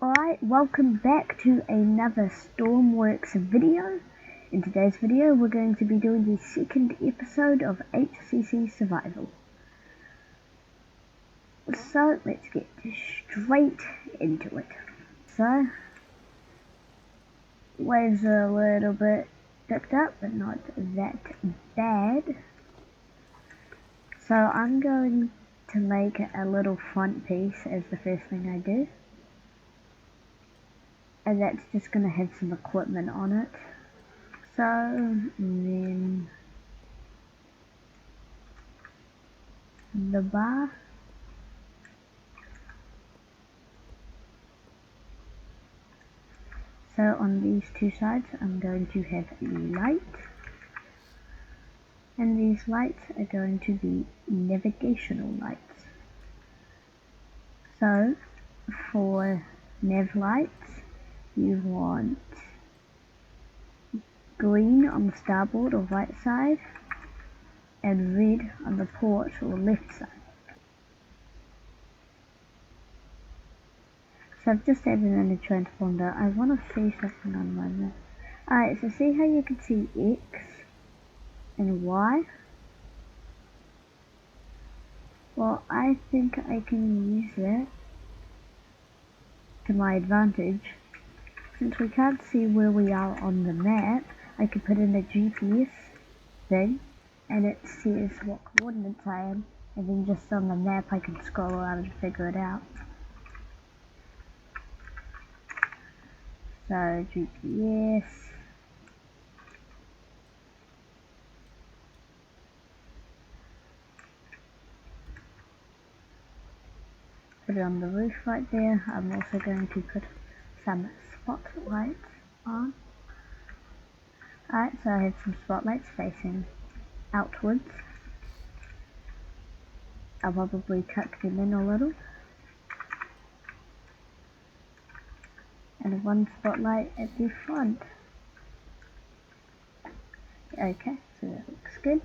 Alright, welcome back to another Stormworks video. In today's video we're going to be doing the second episode of HCC Survival. So let's get straight into it. So, waves are a little bit ducked up but not that bad. So I'm going to make a little front piece as the first thing I do. And that's just going to have some equipment on it. So, then the bar. So on these two sides I'm going to have light. And these lights are going to be navigational lights. So, for nav lights, you want green on the starboard or right side, and red on the port or left side. So I've just added in a transponder. I want to see something on my map. Alright, so see how you can see X and Y? Well, I think I can use that to my advantage. Since we can't see where we are on the map, I could put in a GPS thing and it says what coordinates I am, and then just on the map I can scroll around and figure it out. So GPS, put it on the roof right there. I'm also going to put some spotlights on. Alright, so I have some spotlights facing outwards. I'll probably tuck them in a little. And one spotlight at the front. Okay, so that looks good.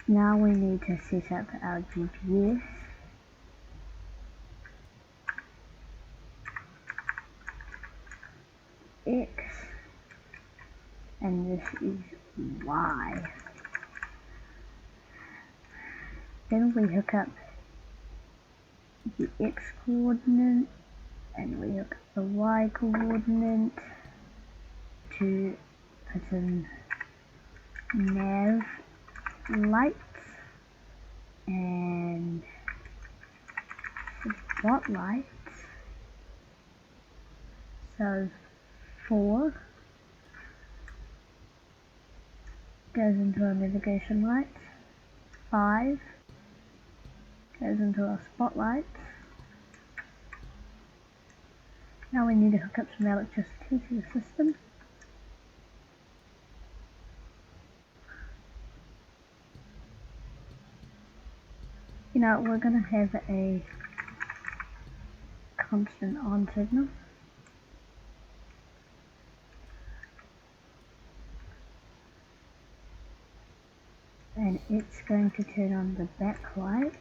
Now we need to set up our GPS. X, and this is Y. Then we hook up the X coordinate and we hook up the Y coordinate to put in nav lights and spotlights. So 4 goes into our navigation lights, 5 goes into our spotlights. Now we need to hook up some electricity to the system. You know, we're going to have a constant on signal. And it's going to turn on the backlight.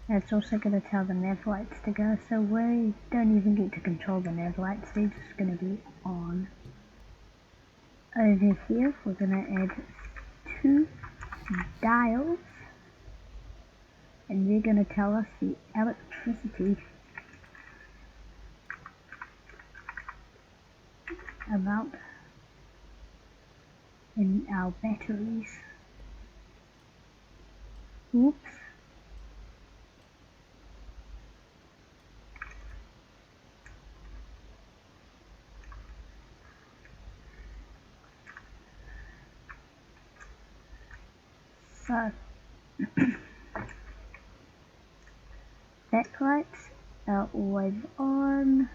And it's also going to tell the nav lights to go, so we don't even get to control the nav lights, they're just going to be on. Over here we're going to add 2 dials, and they're going to tell us the electricity amount in our batteries. Oops. So, backlights are always on.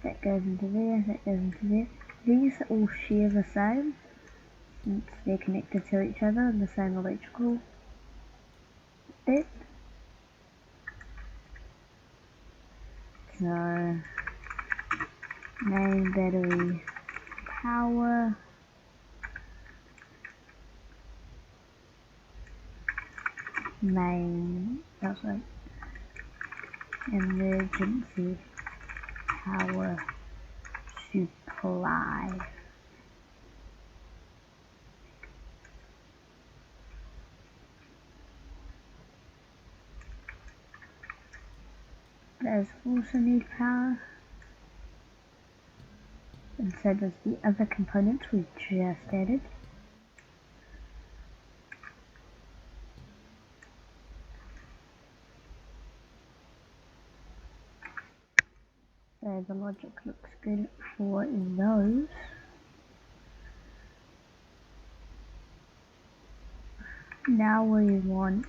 That goes into there, that goes into there. These all share the same. since they're connected to each other in the same electrical bit. So main battery power, main, emergency power supply. Those also need power, and so does the other components we just added. So the logic looks good for those. Now we want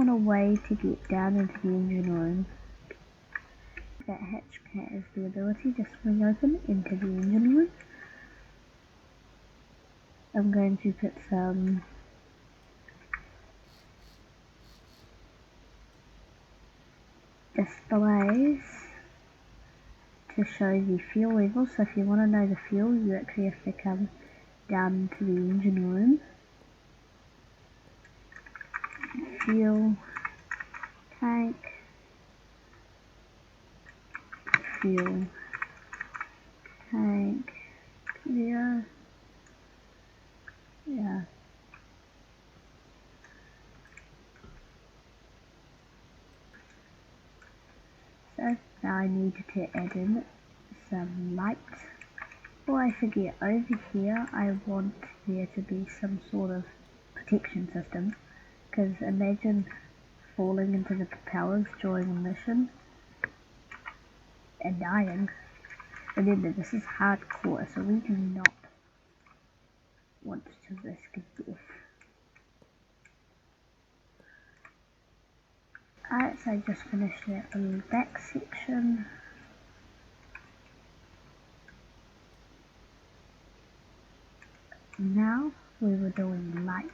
a way to get down into the engine room. That hatch has the ability to swing open into the engine room. I'm going to put some displays to show the fuel level. So if you want to know the fuel, you actually have to come down to the engine room. Fuel tank, fuel tank, clear, yeah. So now I need to add in some lights. Before I forget, over here I want there to be some sort of protection system, because imagine falling into the propellers during a mission and dying. Remember, this is hardcore, so we do not want to risk death. Alright, so I just finished that little back section. Now we were doing lights.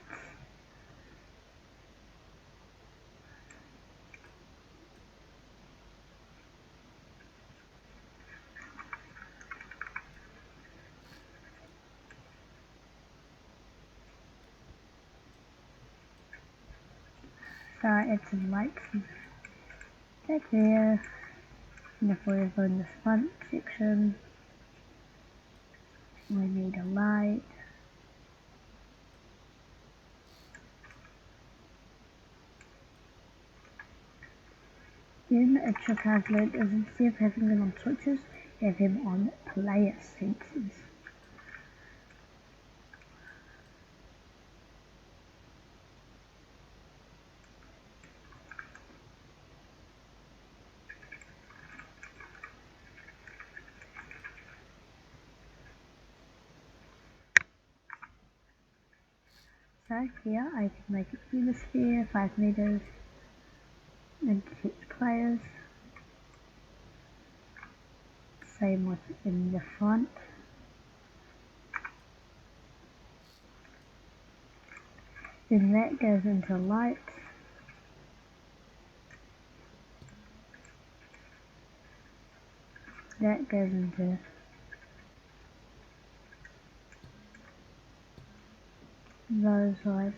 So I add some lights back there, and if we're in this front section, we need a light. Then a trick I've learned is instead of having them on switches, have them on player sensors. So here I can make it hemisphere, 5 meters, and detect players. Same with in the front. Then that goes into lights. That goes into those lights.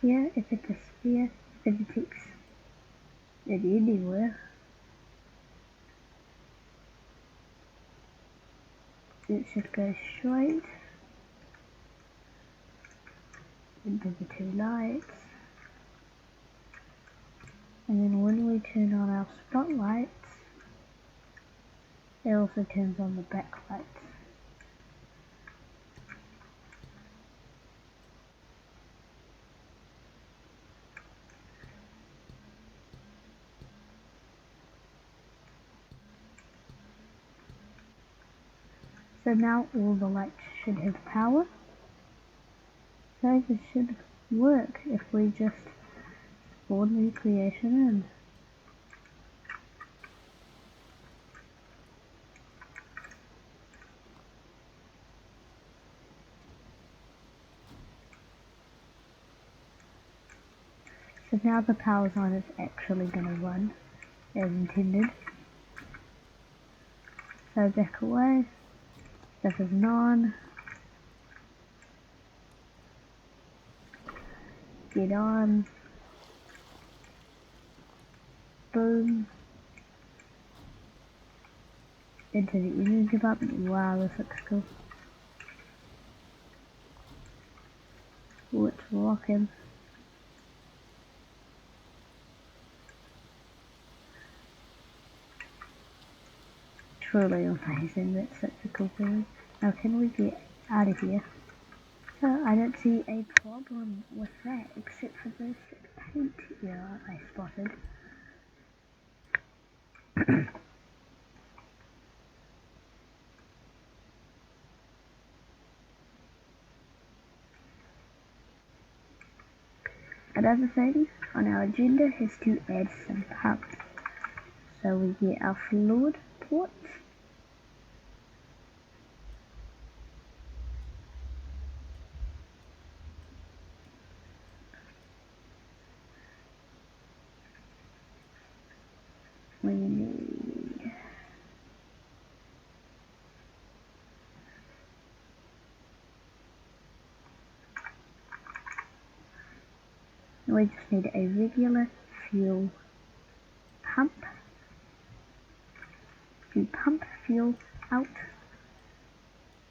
Here, if it's a sphere, if it detects it anywhere, it should go straight into the 2 lights. And then when we turn on our spotlights, it also turns on the backlights. So now all the lights should have power. So this should work if we just spawn recreation in. So now the power's on, it's actually going to run as intended. So back away. This is on. Get on. Boom. Into the engine compartment. Wow, this looks cool. Oh, it's rocking. Truly amazing, that's such a cool feeling. Now can we get out of here? So I don't see a problem with that, except for this paint error I spotted. Another thing on our agenda is to add some pumps. So we get our fluid ports. We need just need a regular fuel pump to pump fuel out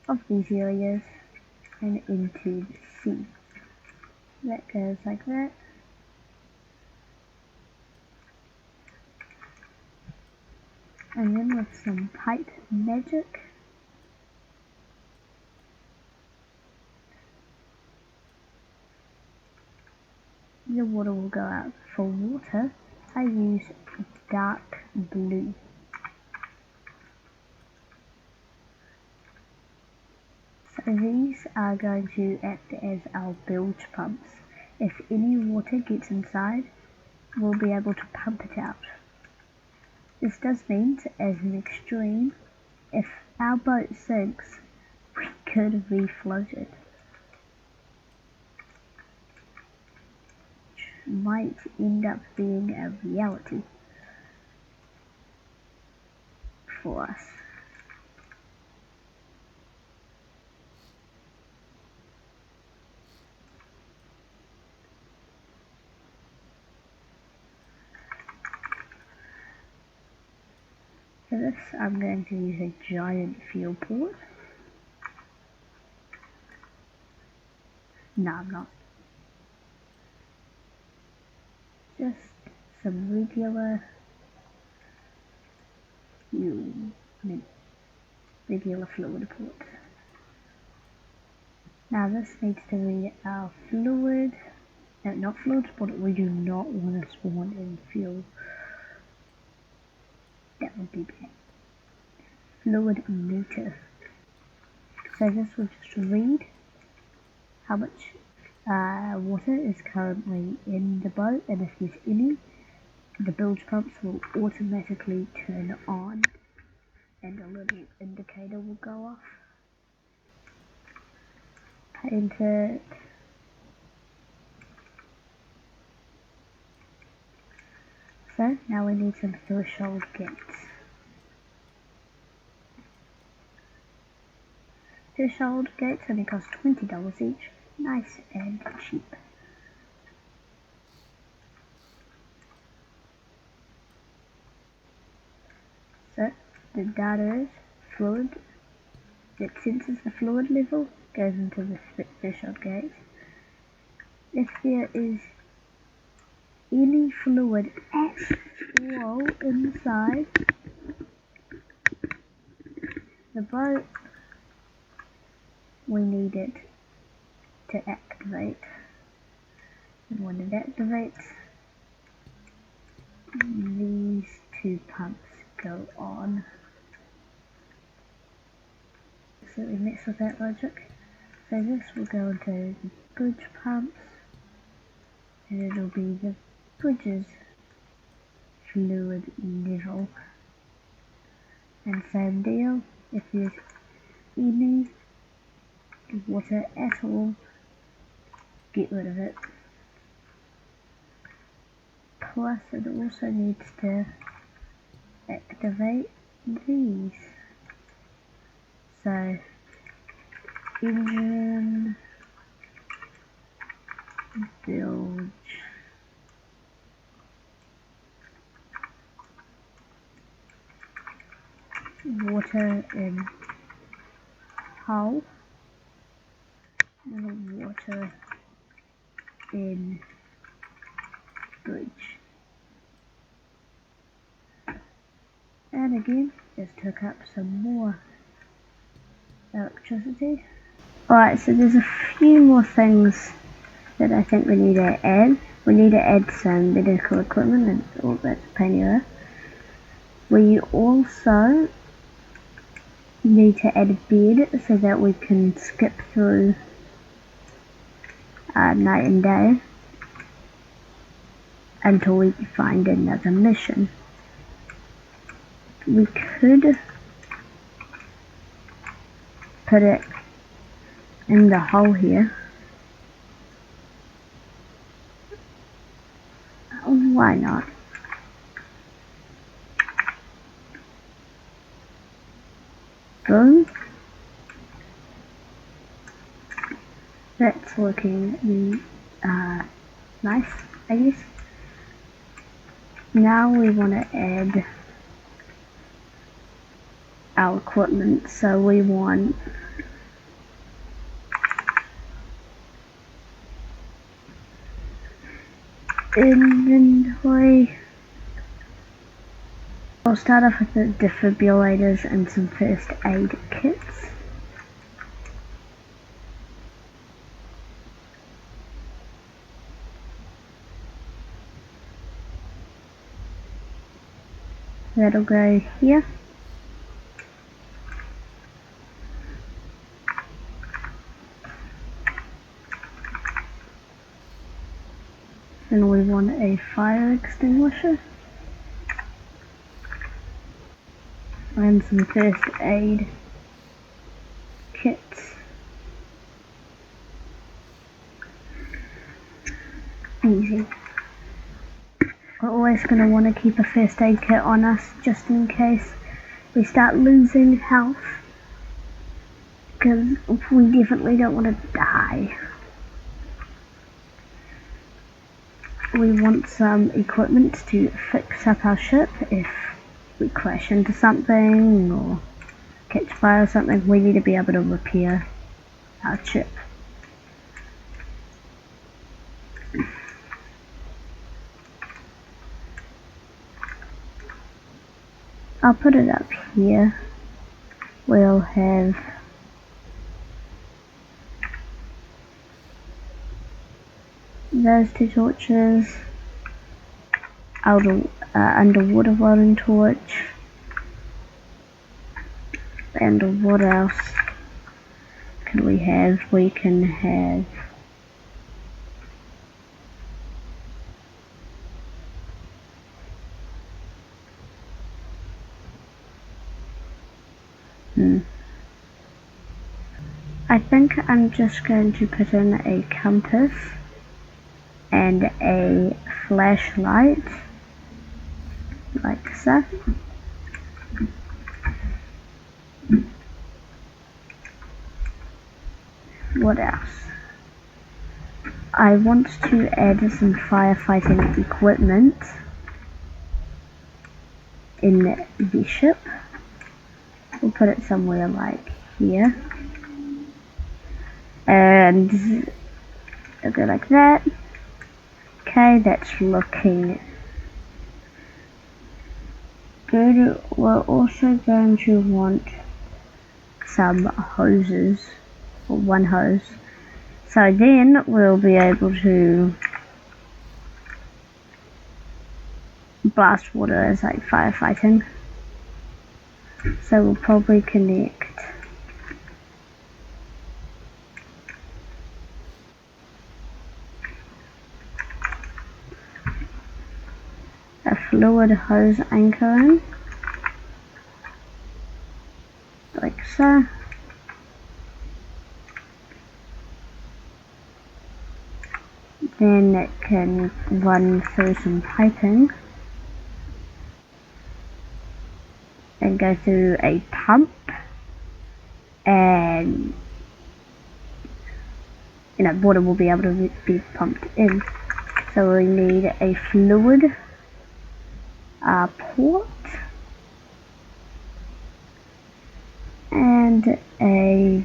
of these areas and into the sea. That goes like that. And then with some pipe magic, the water will go out. For water, I use dark blue. So these are going to act as our bilge pumps. If any water gets inside, we'll be able to pump it out. This does mean, as an extreme, if our boat sinks, we could refloat it. Which might end up being a reality for us. For this, I'm going to use a giant fuel port. No, I'm not. Just some regular regular fluid ports. Now this needs to be our fluid, no, not fluid, but we do not want to spawn in fuel. That would be bad. Fluid meter. So this will just read how much water is currently in the boat, and if there's any, the bilge pumps will automatically turn on and a little indicator will go off. Paint it. So now we need some threshold gates. Threshold gates only cost $20 each, nice and cheap. So the data is fluid that senses the fluid level goes into the threshold gate. If there is any fluid at all inside the boat, we need it to activate. And when it activates, these two pumps go on. So we mix with that logic. So this will go into the bridge pumps, and it'll be the bridge's fluid level. And same deal, if there's any water at all, get rid of it. plus it also needs to activate these. So engine, bilge, water in hull, and water in bridge. And again, just hook up some more electricity. Alright, so there's a few more things that I think we need to add. We need to add some medical equipment, and all that's a pain in the ass. We also need to add a bed so that we can skip through night and day until we find another mission. We could put it in the hole here. Why not? Boom. That's looking nice, I guess. Now we want to add our equipment, so we want inventory. I'll start off with the defibrillators and some first aid kits. That'll go here. Then we want a fire extinguisher and some first aid kits. Easy. We're always going to want to keep a first aid kit on us just in case we start losing health, because we definitely don't want to die. We want some equipment to fix up our ship if we crash into something or catch fire or something. We need to be able to repair our ship. I'll put it up here. We'll have those two torches, underwater welding torch, and what else can we have? We can have I think I'm just going to put in a compass and a flashlight, like so. What else? I want to add some firefighting equipment in the ship. We'll put it somewhere like here. And it'll go like that. Okay, that's looking good. We're also going to want some hoses, or one hose. So then we'll be able to blast water as like firefighting. So we'll probably connect a fluid hose anchor in, like so. Then it can run through some piping and go through a pump, and water will be able to be pumped in. So we need a fluid port and a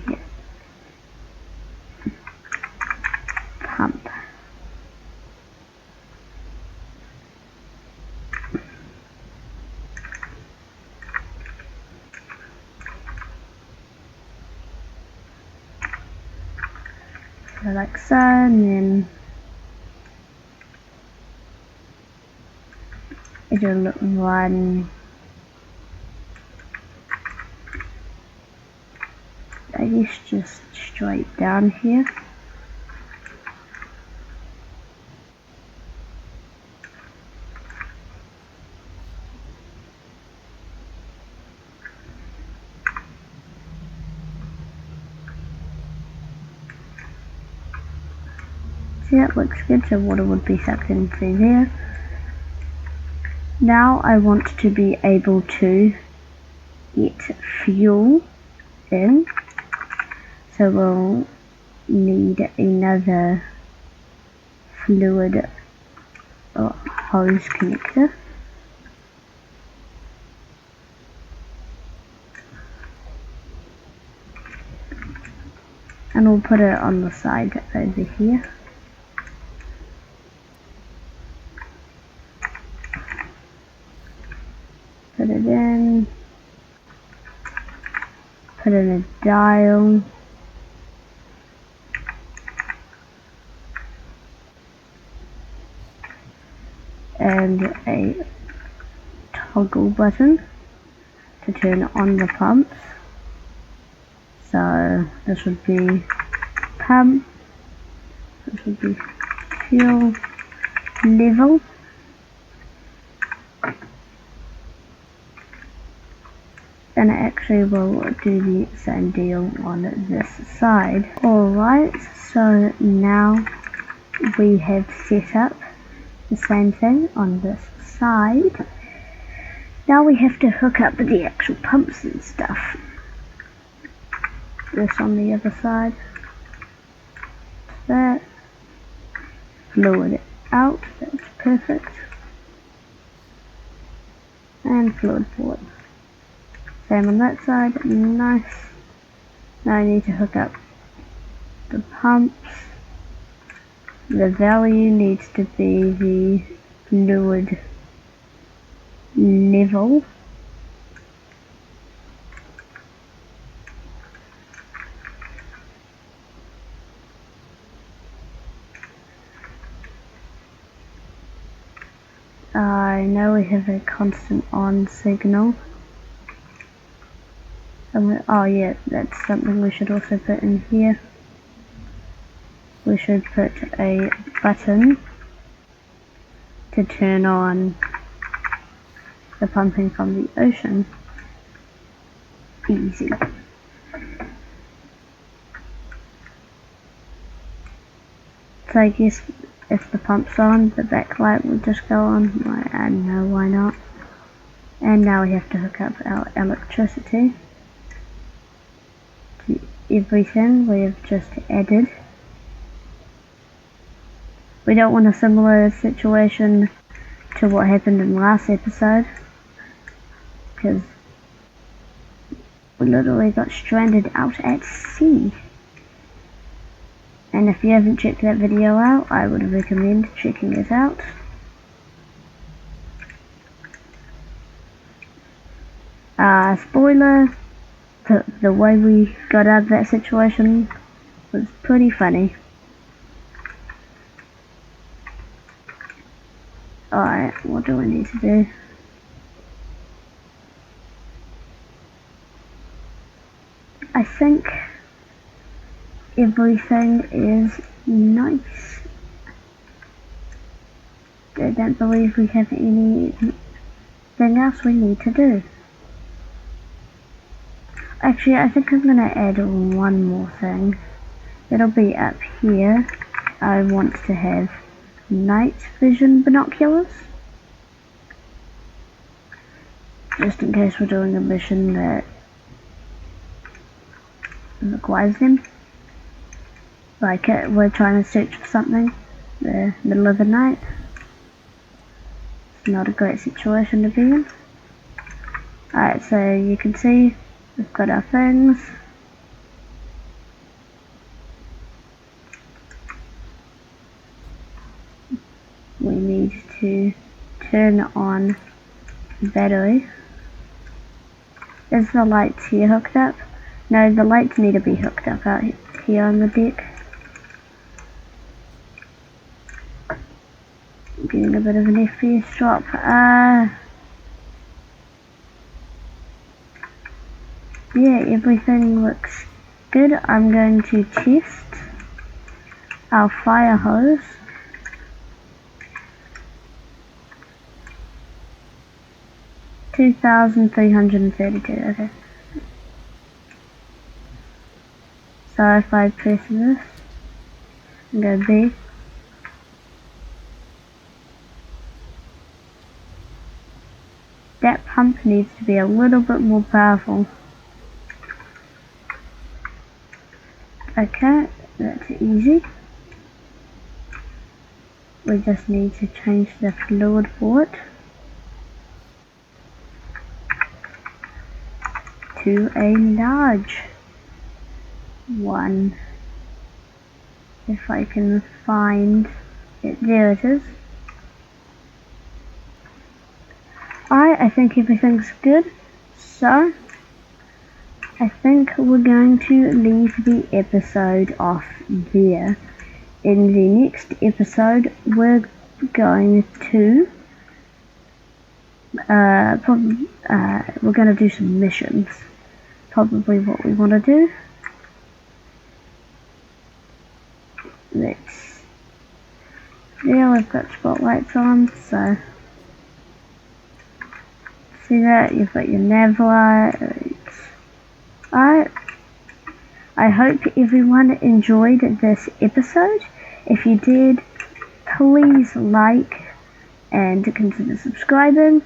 pump. So like so, and then it'll run, I guess, just straight down here. See, that looks good, so water would be sucked in through there. Now I want to be able to get fuel in, so we'll need another fluid hose connector. And we'll put it on the side over here. Put it in. Put in a dial. And a toggle button to turn on the pumps. So this would be pump, this would be fuel level, and it actually will do the same deal on this side. Alright, so now we have set up the same thing on this side. Now we have to hook up the actual pumps and stuff. This on the other side. That. Fluid out, that's perfect. And fluid port. Same on that side, nice. Now I need to hook up the pumps. The value needs to be the fluid level. I know we have a constant on signal. Oh yeah, that's something we should also put in here. We should put a button to turn on the pumping from the ocean. Easy. So I guess if the pump's on, the backlight will just go on. I don't know why not. And now we have to hook up our electricity to everything we have just added. We don't want a similar situation to what happened in the last episode, because we literally got stranded out at sea. And if you haven't checked that video out, I would recommend checking it out. Spoiler, the way we got out of that situation was pretty funny. Alright, what do I need to do? I think everything is nice. I don't believe we have anything else we need to do. Actually, I think I'm going to add one more thing. It'll be up here. I want to have night vision binoculars, just in case we're doing a mission that requires them. Like we're trying to search for something in the middle of the night. It's not a great situation to be in. Alright, so you can see we've got our things. We need to turn on the battery. Is the lights here hooked up? No, the lights need to be hooked up out here on the deck. I'm getting a bit of an FPS drop. Yeah, everything looks good. I'm going to test our fire hose. $2,332, okay. So if I press this and go B, that pump needs to be a little bit more powerful. Okay, that's easy. We just need to change the fluid for it to a large one. If I can find it, there it is. Alright, I think everything's good. So, I think we're going to leave the episode off there. In the next episode, we're going to we're going to do some missions. Probably what we want to do. Yeah, we've got spotlights on, so see that, you've got your nav lights. Alright, I hope everyone enjoyed this episode. If you did, please like and consider subscribing.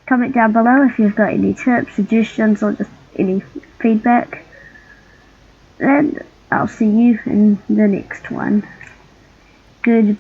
Comment down below if you've got any tips, suggestions, or just any feedback. And I'll see you in the next one. Goodbye.